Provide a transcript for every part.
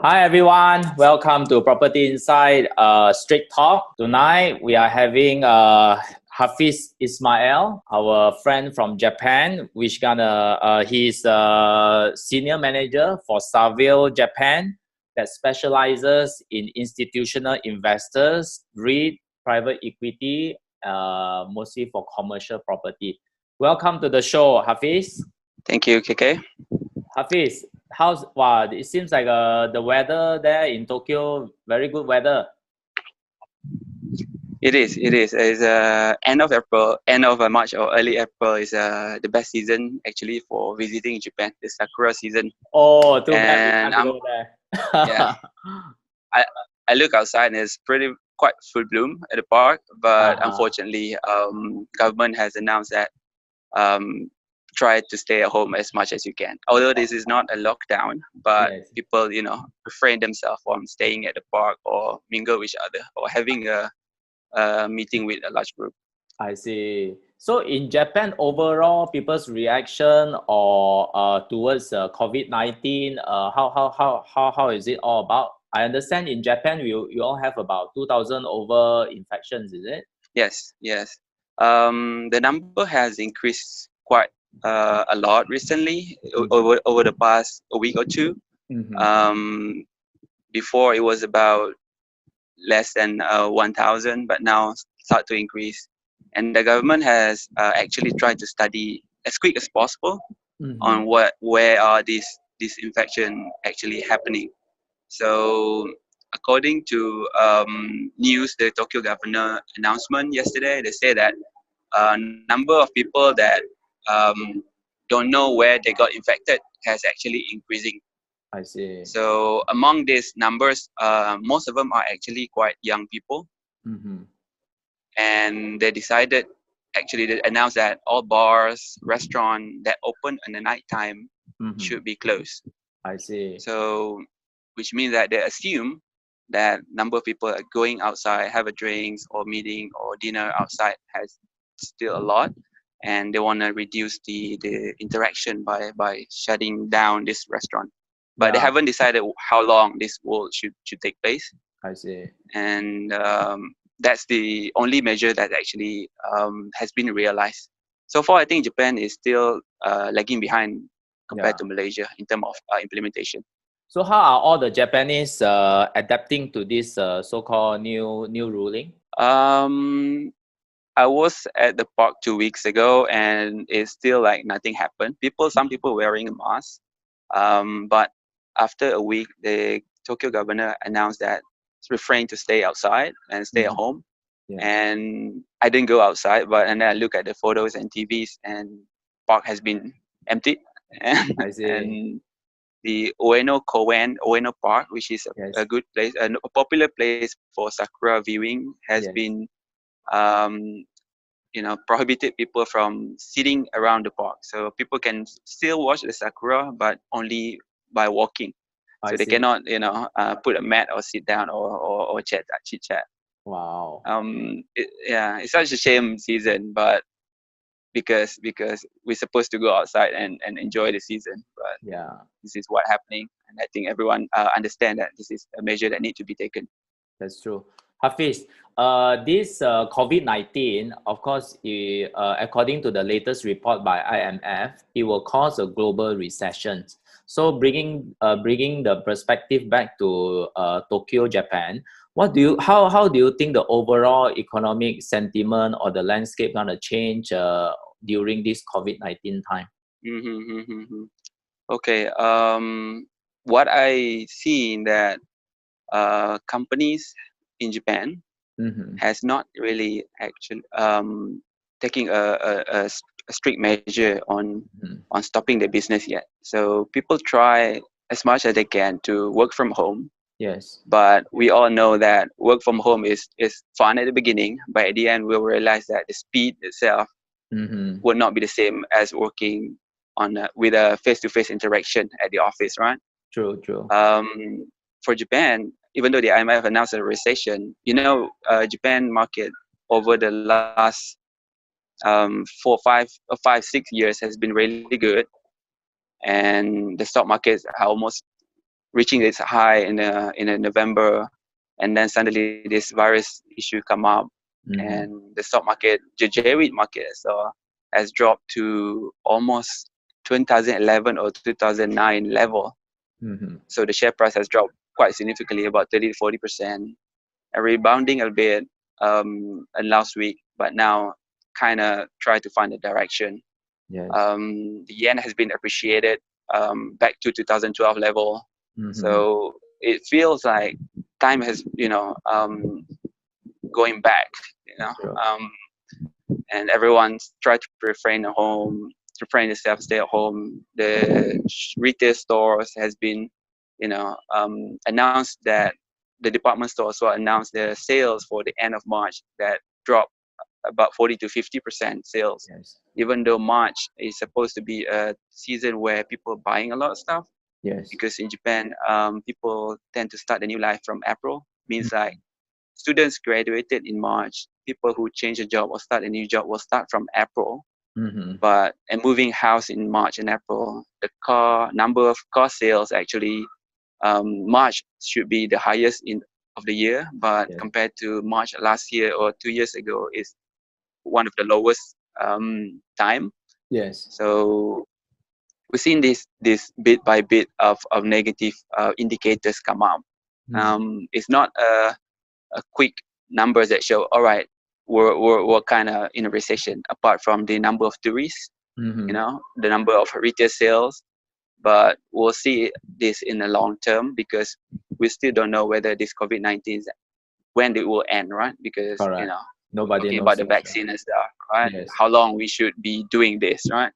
Hi everyone, welcome to Property Inside Straight Talk. Tonight we are having Hafiz Ismail, our friend from Japan, he's a senior manager for Saville Japan that specializes in institutional investors, REIT, private equity, mostly for commercial property. Welcome to the show, Hafiz. Thank you, KK. Hafiz, it seems like the weather there in Tokyo, very good weather. It is. It's end of April, end of March or early April is the best season actually for visiting Japan, the Sakura season. Oh, too bad we And can't go there. yeah, I I look outside and it's quite full bloom at the park, but unfortunately, government has announced that um, try to stay at home as much as you can. Although this is not a lockdown, but Yes. people, refrain themselves from staying at the park or mingle with each other or having a meeting with a large group. I see. So in Japan, overall, people's reaction or towards COVID-19, how is it all about? I understand in Japan, you all have about 2,000 over infections, is it? Yes. The number has increased quite a lot recently over the past a week or two. Mm-hmm. Before it was about less than 1,000, but now start to increase. And the government has actually tried to study as quick as possible on where are these infection actually happening. So according to news, the Tokyo governor announcement yesterday, they say that a number of people that um, don't know where they got infected has actually increasing. I see. So among these numbers, most of them are actually quite young people, and they decided actually they announced that all bars, restaurants that open in the nighttime should be closed. I see. So, which means that they assume that number of people are going outside, have a drinks or meeting or dinner outside has still a lot, and they want to reduce the interaction by shutting down this restaurant. But they haven't decided how long this should take place. I see. And that's the only measure that actually has been realized. So far, I think Japan is still lagging behind compared to Malaysia in terms of implementation. So how are all the Japanese adapting to this so-called new ruling? I was at the park 2 weeks ago, and it's still like nothing happened. Some people wearing a mask, but after a week, the Tokyo governor announced that it's refrain to stay outside and stay at home. And I didn't go outside, and then I look at the photos and TVs, and park has been empty. I see. And the Ueno Park, which is a good place, a popular place for sakura viewing, has been prohibited people from sitting around the park. So people can still watch the sakura, but only by walking. So they cannot, put a mat or sit down or chit chat. Wow. It's such a shame season, but because we're supposed to go outside and enjoy the season, but this is what happening, and I think everyone understand that this is a measure that need to be taken. That's true. Hafiz, this COVID-19, of course, according to the latest report by IMF, it will cause a global recession. So bringing the perspective back to Tokyo, Japan, how do you think the overall economic sentiment or the landscape gonna change during this COVID-19 time? Okay. What I see in that companies in Japan has not really actually taking a strict measure on stopping the business yet. So people try as much as they can to work from home. Yes. But we all know that work from home is fun at the beginning, but at the end we'll realize that the speed itself would not be the same as working with a face-to-face interaction at the office, right? True. For Japan, even though the IMF announced a recession, Japan market over the last 5, 6 years has been really good, and the stock markets are almost reaching its high in November, and then suddenly this virus issue come up, and the stock market, the J-REIT market, so has dropped to almost 2011 or 2009 level. So the share price has dropped quite significantly, about 30 to 40%, and rebounding a bit last week, but now kind of try to find a direction. Yes. The yen has been appreciated back to 2012 level. So it feels like time has, going back, Sure. and everyone's tried to refrain at home, refrain themselves, stay at home. The retail stores has been, announced that the department stores will announce their sales for the end of March that dropped about 40 to 50% sales. Yes. Even though March is supposed to be a season where people are buying a lot of stuff. Yes. Because in Japan, people tend to start a new life from April. Means like students graduated in March. People who change a job or start a new job will start from April. But and moving house in March and April, the number of car sales actually, March should be the highest of the year, but compared to March last year or 2 years ago, is one of the lowest time. Yes. So we've seen this bit by bit of negative indicators come up. It's not a quick numbers that show, all right, we're kind of in a recession, apart from the number of tourists, the number of retail sales. But we'll see this in the long term, because we still don't know whether this COVID-19, when it will end, right? Because, Correct. Nobody talking knows about the for vaccine and stuff, right? Yes. How long we should be doing this, right?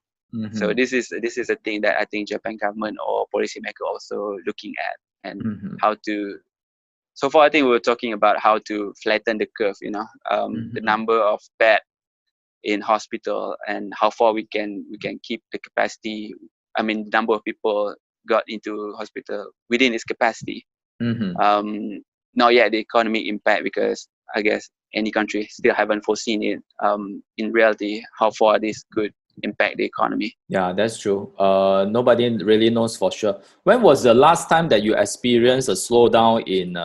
So this is a thing that I think Japan government or policymaker also looking at, and how to. So far, I think we were talking about how to flatten the curve. The number of bed in hospital and how far we can keep the capacity. I mean, the number of people got into hospital within its capacity. Not yet the economic impact, because I guess any country still haven't foreseen it. In reality, how far this could impact the economy. Yeah, that's true. Nobody really knows for sure. When was the last time that you experienced a slowdown in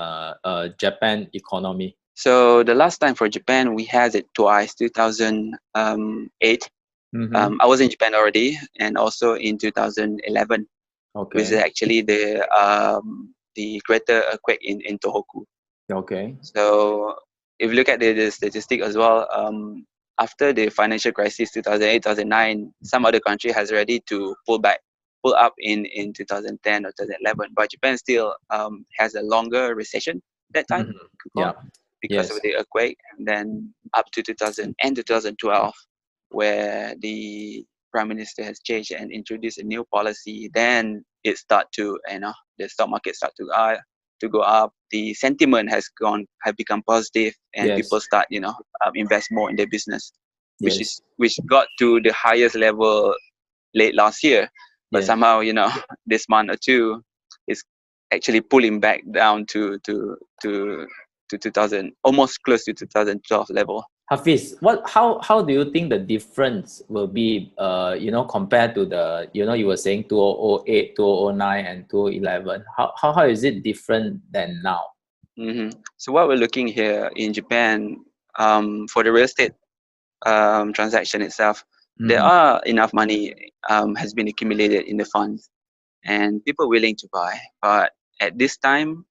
Japan economy? So the last time for Japan, we had it twice, 2008. I was in Japan already, and also in 2011, which is actually the greater earthquake in Tohoku. Okay. So if you look at the statistic as well, after the financial crisis 2008, 2009, some other country has already to pull up in 2010 or 2011, but Japan still has a longer recession that time. Because of the earthquake, and then up to 2000 and 2012, where the prime minister has changed and introduced a new policy. Then it start to, the stock market start to go up. The sentiment have become positive, and people start, invest more in their business, which got to the highest level late last year. But somehow, this month or two is actually pulling back down to 2000, almost close to 2012 level. Hafiz, how do you think the difference will be, compared to the, you were saying 2008, 2009 and 2011. How is it different than now? So what we're looking here in Japan, for the real estate transaction itself, there are enough money has been accumulated in the funds, and people willing to buy. But at this time,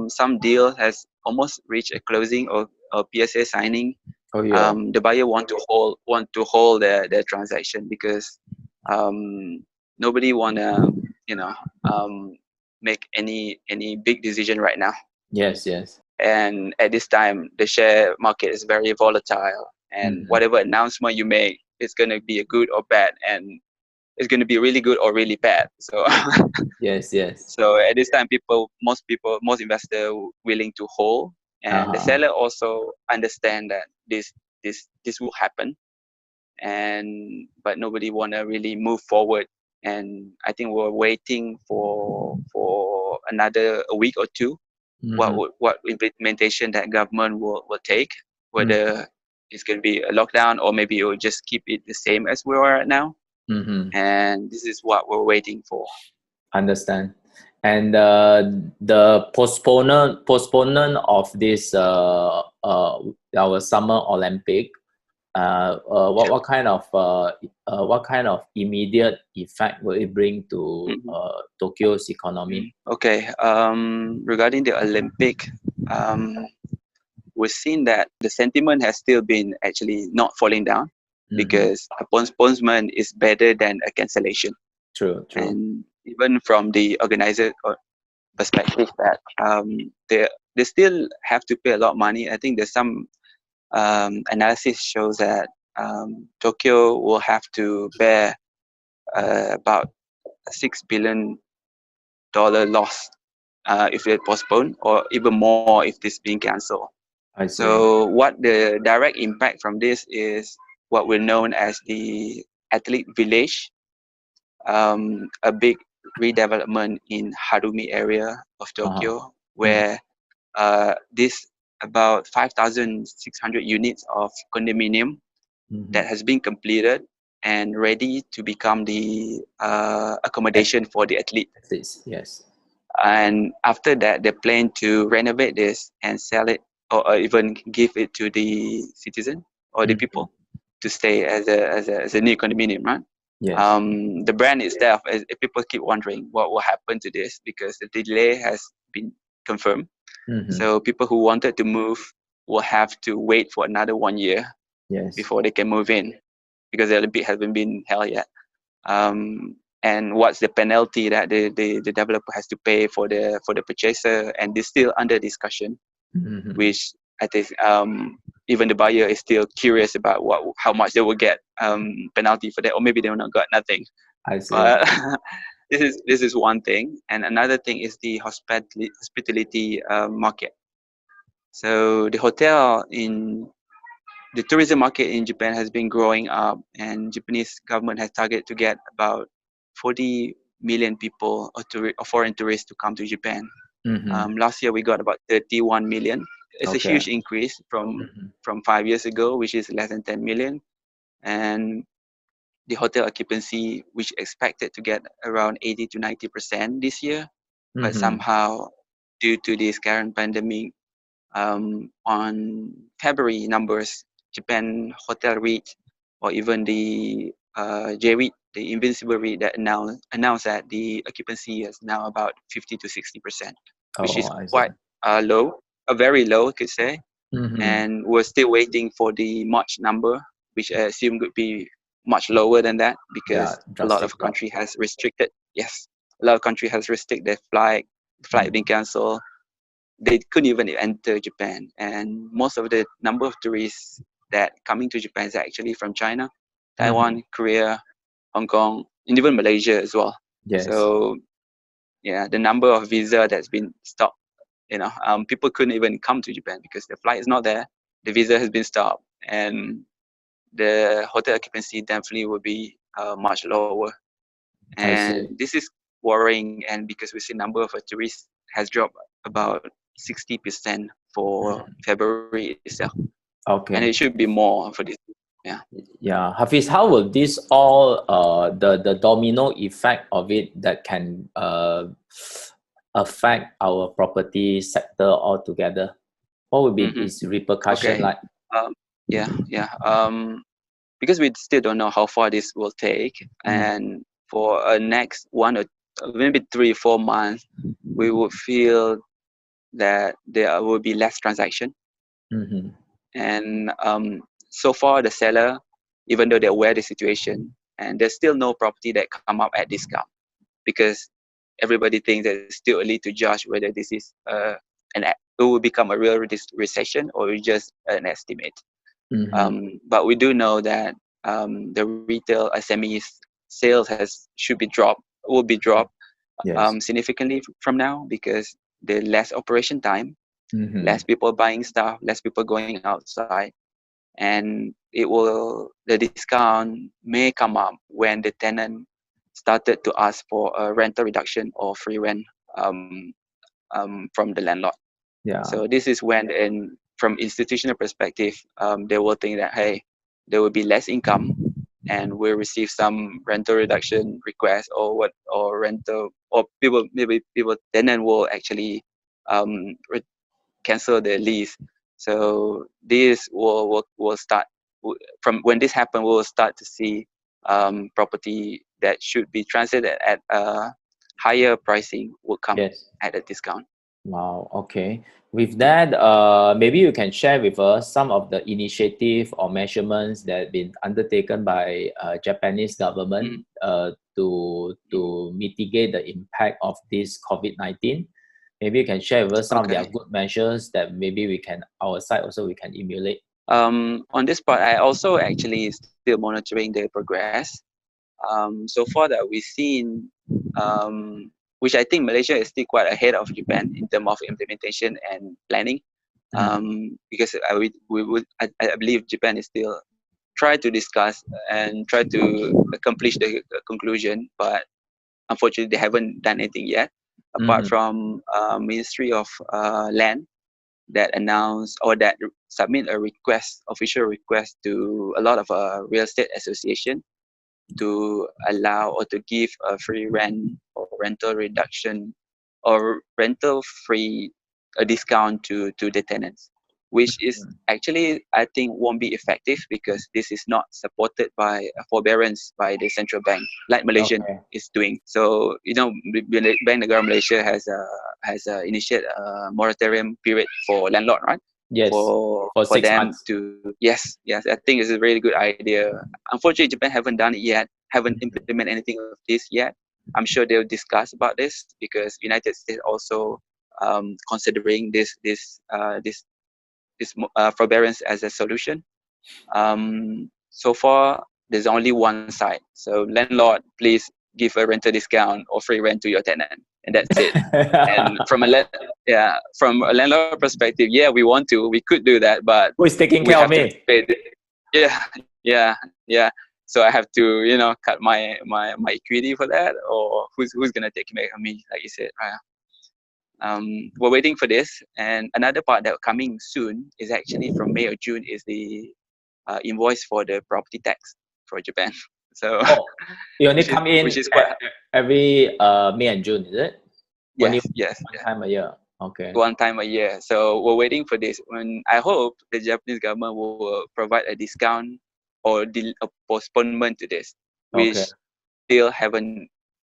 some deal has almost reached a closing or PSA signing. The buyer want to hold their transaction, because nobody wanna make any big decision right now. Yes. And at this time, the share market is very volatile, and whatever announcement you make, it's gonna be a good or bad, and it's going to be really good or really bad. So yes. So at this time, most investors willing to hold, and the seller also understand that this will happen, but nobody want to really move forward. And I think we're waiting for another a week or two, what implementation that government will take, whether it's going to be a lockdown or maybe it will just keep it the same as we are now. And this is what we're waiting for. Understand. And the postponement of this our Summer Olympic, what kind of immediate effect will it bring to Mhm. Tokyo's economy? Okay. Regarding the Olympic, um, we've seen that the sentiment has still been actually not falling down, Mm-hmm. because a postponement is better than a cancellation. True, true. And even from the organizer perspective, that they still have to pay a lot of money. I think there's some analysis shows that Tokyo will have to bear about $6 billion loss if they postpone, or even more if this being cancelled. I see. So what the direct impact from this is what we're known as the athlete village, a big redevelopment in Harumi area of Uh-huh. Tokyo, Mm-hmm. where this about 5,600 units of condominium Mm-hmm. that has been completed and ready to become the accommodation for the athlete. At least, yes. And after that, they plan to renovate this and sell it, or even give it to the citizen or the Mm-hmm. people to stay as a new condominium, right? Yes. The brand itself, people keep wondering what will happen to this, because the delay has been confirmed. Mm-hmm. So people who wanted to move will have to wait for another 1 year Yes. before they can move in, because the Olympic hasn't been held yet. And what's the penalty that the developer has to pay for the purchaser, and it's still under discussion, Mm-hmm. which I think even the buyer is still curious about how much they will get penalty for that, or maybe they will not got nothing. I see. But this is one thing, and another thing is the hospitality market. So the tourism market in Japan has been growing up, and Japanese government has targeted to get about 40 million people, or foreign tourists, to come to Japan. Mm-hmm. Last year we got about 31 million. It's a Okay. huge increase Mm-hmm. from 5 years ago, which is less than 10 million. And the hotel occupancy, which expected to get around 80 to 90% this year, but Mm-hmm. somehow, due to this current pandemic, on February numbers, Japan Hotel REIT, or even the J REIT, the Invincible REIT, that announced that the occupancy is now about 50 to 60%, which Oh, is I see. quite low, very low, I could say. Mm-hmm. And we're still waiting for the March number, which I assume would be much lower than that, Yeah, because a lot drastic of drop. country has restricted. Yes, a lot of country has restricted their flight being Mm-hmm. cancelled. They couldn't even enter Japan, and most of the number of tourists that coming to Japan is actually from China, Mm-hmm. Taiwan, Korea, Hong Kong, and even Malaysia as well. Yes, So yeah, the number of visa that's been stopped, people couldn't even come to Japan because the flight is not there, the visa has been stopped, and the hotel occupancy definitely will be much lower. I And see. this is worrying, and because we see number of tourists has dropped about 60% for Mhm. February itself, and it Okay. should be more for this. Yeah. Yeah, Hafiz, how will this all the domino effect of it that can affect our property sector altogether? What would be Mm-hmm. its repercussion Okay. like? Yeah. Because we still don't know how far this will take, Mm, and for a next one or maybe 3 4 months, we would feel that there will be less transaction. mm-hmm. And so far, the seller, even though they're aware of the situation, and there's still no property that come up at discount, because everybody thinks that it's still early to judge whether this is it will become a real recession or just an estimate. Mm-hmm. But we do know that the retail SMEs sales will be dropped Yes. significantly from now, because the less operation time, Mm-hmm. less people buying stuff, less people going outside, and the discount may come up when the tenant started to ask for a rental reduction or free rent um, from the landlord. Yeah. So this is when, and from institutional perspective, they will think that, hey, there will be less income, and we'll receive some rental reduction request, or rental or people tenant will actually cancel the lease. So this will start from when this happens. We'll start to see property that should be translated at a higher pricing will come Yes. at a discount. Wow. Okay. With that, maybe you can share with us some of the initiative or measurements that have been undertaken by Japanese government to mitigate the impact of this COVID-19. Maybe you can share with us some of their good measures that maybe we can our side also we can emulate. On this part, I also actually still monitoring the progress. So far that we've seen, which I think Malaysia is still quite ahead of Japan in terms of implementation and planning, because I believe Japan is still try to discuss and try to accomplish the conclusion, but unfortunately they haven't done anything yet, apart from Ministry of Land that announced or that submit a request, official request to a lot of real estate association to allow or to give a free rent or rental reduction or rental free a discount to the tenants, which is actually I think won't be effective because this is not supported by a forbearance by the central bank like Malaysian is doing. So Bank Negara Malaysia has initiated a moratorium period for landlord, right? Yes. For 6 them months. to yes I think it's a really good idea. Unfortunately Japan haven't done it yet, haven't implemented anything of this yet. I'm sure they'll discuss about this because United States also considering this forbearance as a solution. So far there's only one side, so landlord please give a rental discount or free rent to your tenant, and that's it. And from a landlord perspective, we could do that, but who is taking we care of have to me? pay yeah. So I have to cut my equity for that, or who's gonna take care of me, like you said, right? We're waiting for this, and another part that coming soon is actually from May or June is the invoice for the property tax for Japan. So you only come in which is quite every May and June, is it? yes. One time a year. Okay. One time a year. So we're waiting for this. When I hope the Japanese government will provide a discount or a postponement to this, which still haven't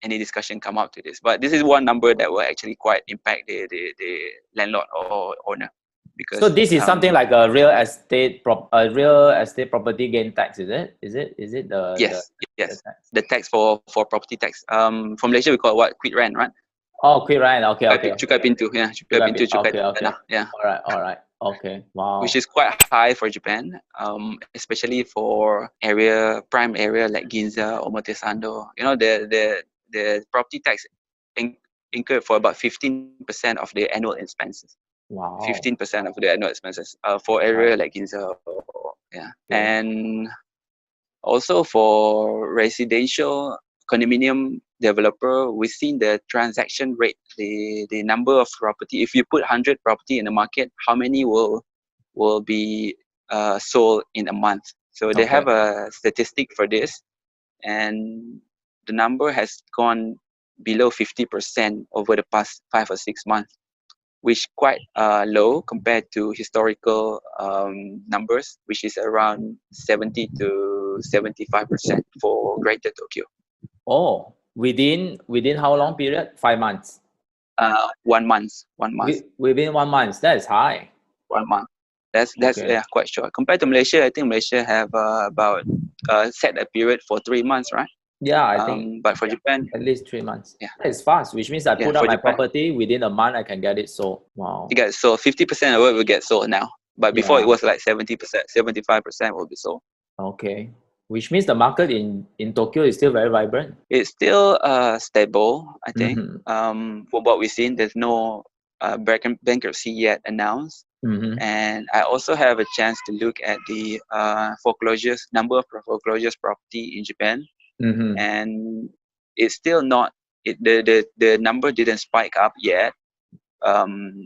any discussion come out to this. But this is one number that will actually quite impact the landlord or owner. Because so this is something like a real estate property gain tax, is it? Is it the yes the tax? the tax for property tax. From Malaysia we call it what, quit rent, right? Oh, quit rent. Okay. Cukai pintu, cukai tanah, yeah. All right. Okay. Wow. Which is quite high for Japan, especially for prime area like Ginza or Motesando. The property tax incurred for about 15% of the annual expenses. Wow. 15% of the annual expenses for area like Ginza. And also for residential condominium developer, we've seen the transaction rate, the number of property. If you put 100 property in the market, how many will be sold in a month? So they have a statistic for this, and the number has gone below 50% over the past 5 or 6 months, which quite low compared to historical numbers, which is around 70 to 75% for Greater Tokyo. Oh, within how long period? 5 months. 1 month. Within 1 month, that is high. 1 month. That's quite short compared to Malaysia. I think Malaysia have about set a period for 3 months, right? Yeah, I think. But for Japan, at least 3 months. Yeah, that is fast. Which means I put up my Japan, property within a month, I can get it sold. Wow. You get sold. 50% of it will get sold now, but before it was like 70%, 75% will be sold. Okay. Which means the market in Tokyo is still very vibrant. It's still stable, I think. From what we've seen, there's no bankruptcy yet announced. And I also have a chance to look at the number of foreclosures property in Japan. And it's still not, the number didn't spike up yet.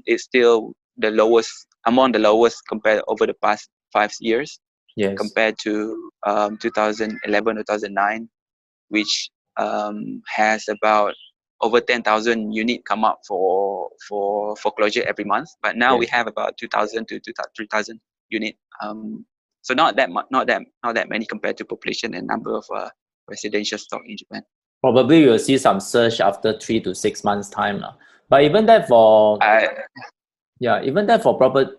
It's still the lowest, among the lowest compared over the past 5 years. Yes. Compared to 2011, 2009, which has about over 10,000 unit come up for foreclosure every month. But now we Yes. have about 2,000 to 3,000 unit. So not that many compared to population and number of residential stock in Japan. Probably you'll see some surge after 3 to 6 months time. But even that for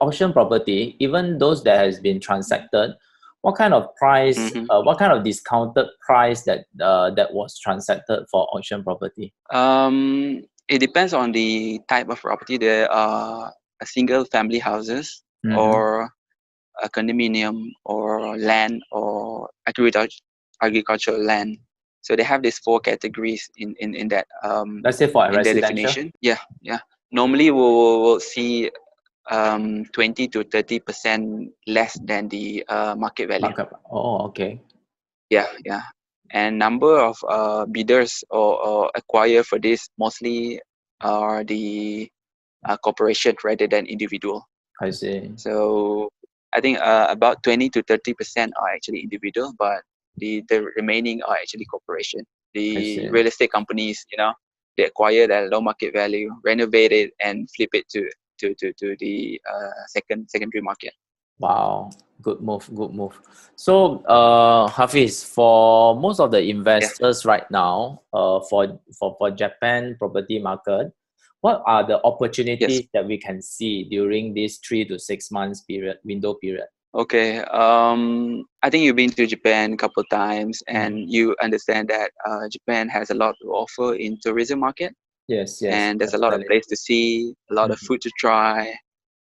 auction property, even those that has been transacted, what kind of price, what kind of discounted price that was transacted for auction property? It depends on the type of property. There are single family houses or a condominium or land or agricultural land. So they have these 4 categories in that Let's say for a in their residential. definition. Yeah. Normally we'll see 20 to 30% less than the market value. Oh, okay. Yeah. And number of bidders or acquire for this mostly are the corporation rather than individual. I see. So I think about 20 to 30% are actually individual, but the remaining are actually corporation. The real estate companies, they acquire it at low market value, renovate it, and flip it to the secondary market. Wow, good move. So, Hafiz, for most of the investors right now, for Japan property market, what are the opportunities that we can see during this 3 to 6 months window period? Okay, I think you've been to Japan a couple of times, and you understand that Japan has a lot to offer in tourism market. Yes. And there's a lot of place to see, a lot of food to try.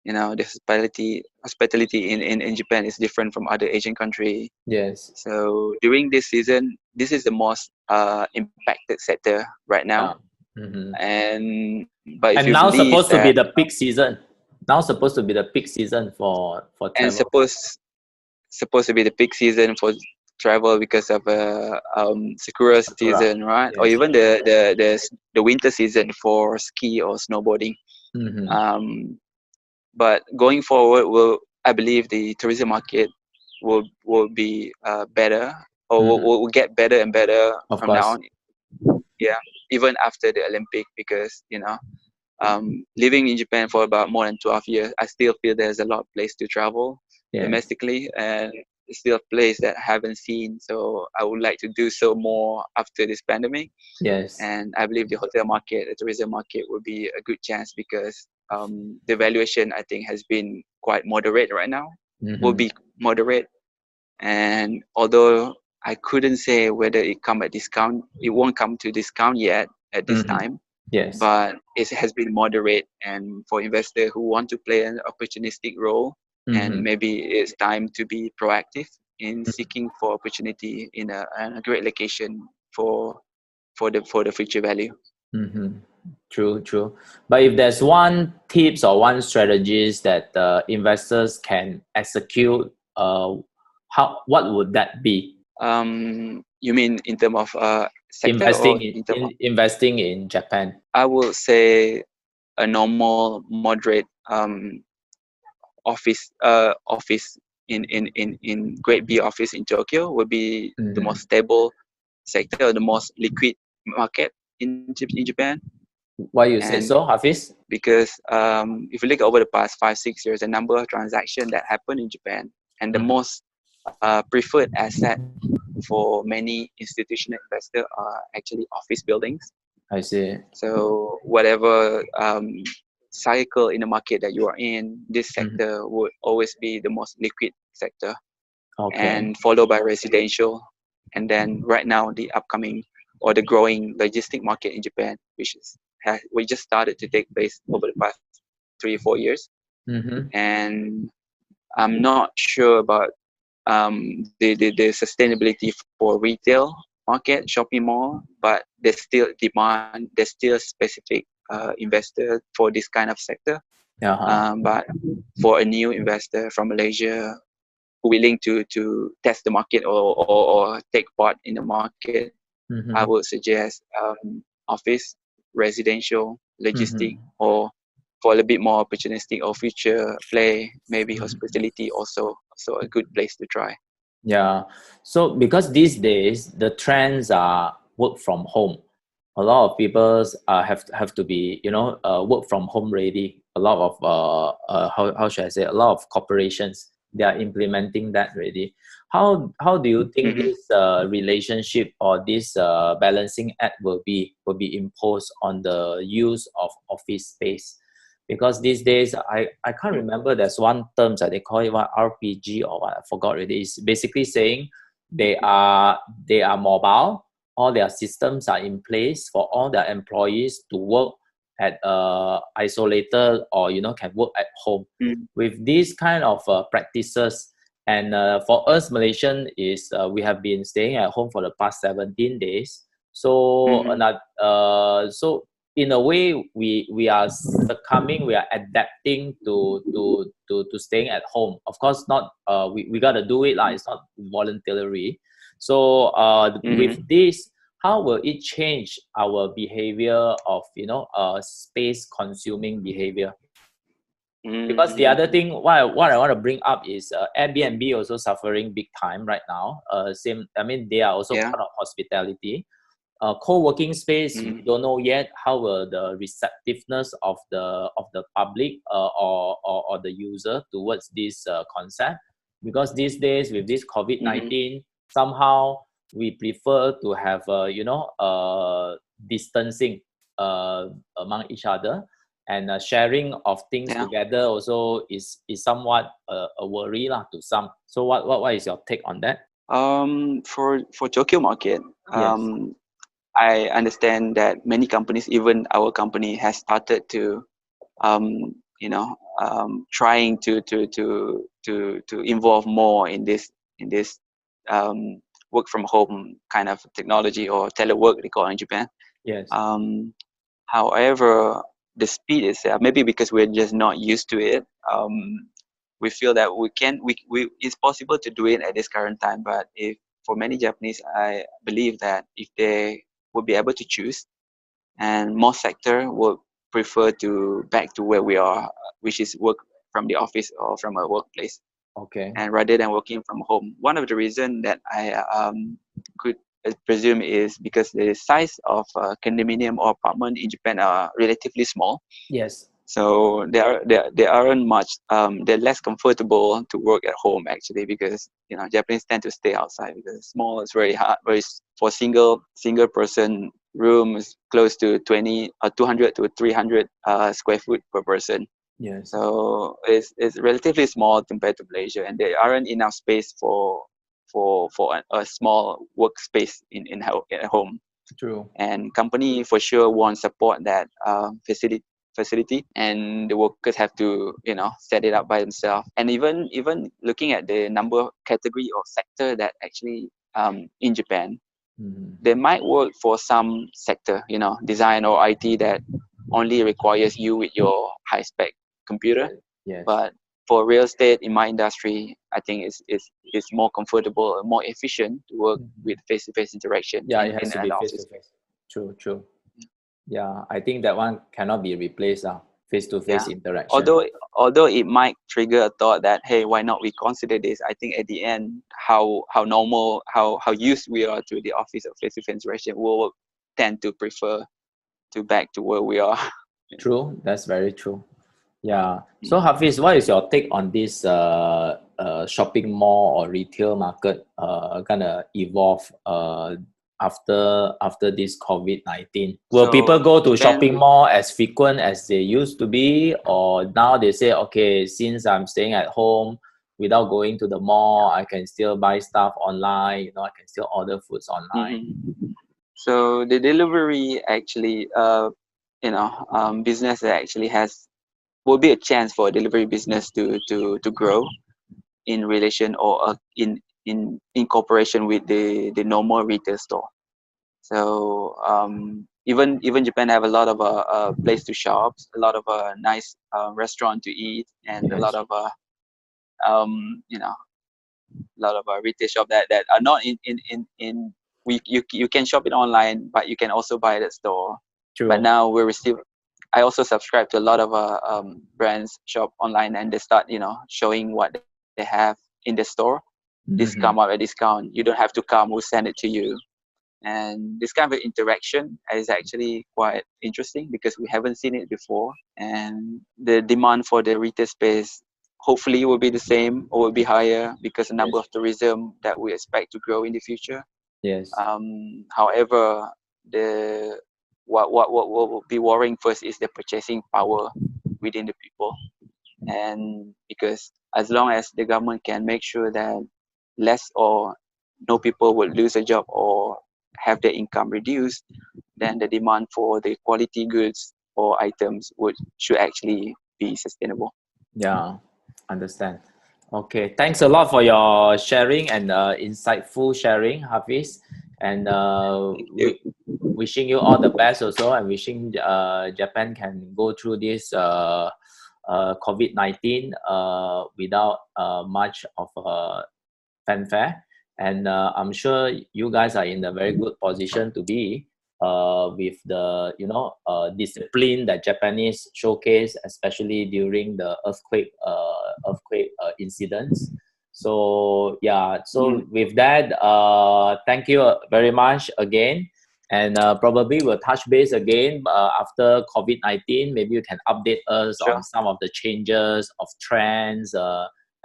The hospitality in Japan is different from other Asian country. Yes. So during this season, this is the most impacted sector right now. And now supposed to be the peak season. Now supposed to be the peak season for travel. And supposed to be the peak season for travel because of Sakura season, right? Yes. Or even the winter season for ski or snowboarding. But going forward, I believe the tourism market will be better, or will get better and better from now on. Yeah, even after the Olympic, because living in Japan for about more than 12 years, I still feel there's a lot of place to travel domestically, and it's still a place that I haven't seen. So I would like to do so more after this pandemic. Yes. And I believe the hotel market, the tourism market, will be a good chance because the valuation, I think, has been quite moderate right now. Will be moderate, and although I couldn't say whether it come at discount, it won't come to discount yet at this time. Yes. But it has been moderate, and for investors who want to play an opportunistic role, and maybe it's time to be proactive in seeking for opportunity in a great location for the future value. True. But if there's one tips or one strategies that investors can execute, what would that be? You mean in terms of sector investing in Japan? I would say a normal, moderate office in Grade B office in Tokyo would be the most stable sector, the most liquid market in Japan. Why you say so, Hafiz? Because if you look over the past 5-6 years, the number of transactions that happen in Japan, and the most preferred asset for many institutional investors are actually office buildings. I see. So whatever cycle in the market that you are in, this sector would always be the most liquid sector. And followed by residential, and then right now the upcoming or the growing logistic market in Japan, which we just started to take place over the past 3-4 years. And I'm not sure about the sustainability for retail market, shopping mall, but there's still demand, there's still specific investor for this kind of sector. But for a new investor from Malaysia willing to test the market or take part in the market, I would suggest office, residential, logistic, or for a little bit more opportunistic or future play, maybe hospitality also a good place to try. Yeah. So because these days the trends are work from home, a lot of people have to be, work from home ready. A lot of how should I say, a lot of corporations, they are implementing that already. How do you think Mm-hmm. this relationship or this balancing act will be imposed on the use of office space? Because these days I can't remember, there's one term that they call it what, RPG or what, I forgot already. It's basically saying they are mobile. All their systems are in place for all their employees to work at isolated, or can work at home. Mm-hmm. With these kind of practices, and for us Malaysian is we have been staying at home for the past 17 days. So Mm-hmm. so in a way we are succumbing, we are adapting to staying at home. Of course not, we got to do it, like it's not voluntary. So with Mm-hmm. this, how will it change our behavior of space consuming behavior? Because the other Mm-hmm. thing, what I want to bring up is Airbnb also suffering big time right now. Same, I mean, they are also Yeah. part of hospitality. Co-working space, we Mm-hmm. don't know yet how will the receptiveness of the public or the user towards this concept. Because these days with this Mm-hmm. COVID-19, somehow we prefer to have distancing among each other, and sharing of things Yeah. together also is somewhat a worry lah to some. So what is your take on that? For Tokyo market, Yes. I understand that many companies, even our company, has started to um, trying to involve more in this um, work from home kind of technology, or telework they call it in Japan. Yes. Um, However, the speed itself, maybe because we're just not used to it, we feel that we it's possible to do it at this current time. But if for many Japanese, I believe that if they would be able to choose, and most sector would prefer to back to where we are, which is work from the office or from a workplace, Okay. and rather than working from home. One of the reason that I could presume is because the size of condominium or apartment in Japan are relatively small, Yes. so they aren't much they're less comfortable to work at home actually, because Japanese tend to stay outside because small is very hard, for single person rooms close to 20 or 200 to 300 square foot per person. Yes. So it's relatively small compared to Malaysia, and there aren't enough space for a small workspace at home. True. And company for sure won't support that facility, and the workers have to set it up by themselves. And even looking at the number category or sector that actually in Japan, Mhm. they might work for some sector, design or IT, that only requires you with your high spec computer. Yes. But for real estate in my industry, I think it's more comfortable and more efficient to work Mhm. with face-to-face interaction Yeah, it in has to an be face to office. face. True, true. Yeah, I think that one cannot be replaced. Face to face Yeah. interaction. Although it might trigger a thought that, hey, why not we consider this? I think at the end, how normal, how used we are to the office of face-to-face interaction, will tend to prefer to back to where we are. True, that's very true. Yeah. So Mm. Hafiz, what is your take on this shopping mall or retail market gonna evolve after this COVID-19? Will people So go to shopping Japan, mall as frequent as they used to be, or now they say, okay, since I'm staying at home without going to the mall, I can still buy stuff online. I can still order foods online. mhm. So the delivery actually, business that actually will be a chance for a delivery business to grow in relation, or in cooperation with the normal retail store. So even Japan have a lot of place to shop, a lot of nice restaurant to eat, and a lot Yes. of um, you know retail shop that are not in you can shop it online, but you can also buy it at store. But True. now I also subscribe to a lot of brands shop online, and they start showing what they have in the store. This come Mhm. up at discount. You don't have to come. We'll send it to you. And this kind of interaction is actually quite interesting because we haven't seen it before. And the demand for the retail space hopefully will be the same or will be higher because the number of tourism that we expect to grow in the future. Yes. However, what will be worrying first is the purchasing power within the people. And because as long as the government can make sure that less or no people will lose a job or have their income reduced, then the demand for the quality goods or items should actually be sustainable. Yeah, understand. Okay, thanks a lot for your sharing and insightful sharing, Hafiz. And wishing you all the best also, and wishing Japan can go through this COVID-19 without much of fanfare. And I'm sure you guys are in a very good position to be with the discipline that Japanese showcase, especially during the earthquake incidents. So yeah, so with that, thank you very much again. And probably we'll touch base again after COVID-19. Maybe you can update us Sure. on some of the changes of trends,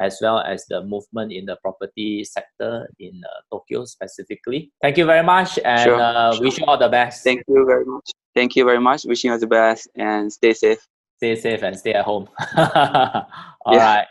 as well as the movement in the property sector in Tokyo specifically. Thank you very much, and Sure. wish you all the best. Thank you very much. Thank you very much. Wishing you all the best and stay safe. Stay safe and stay at home. All right.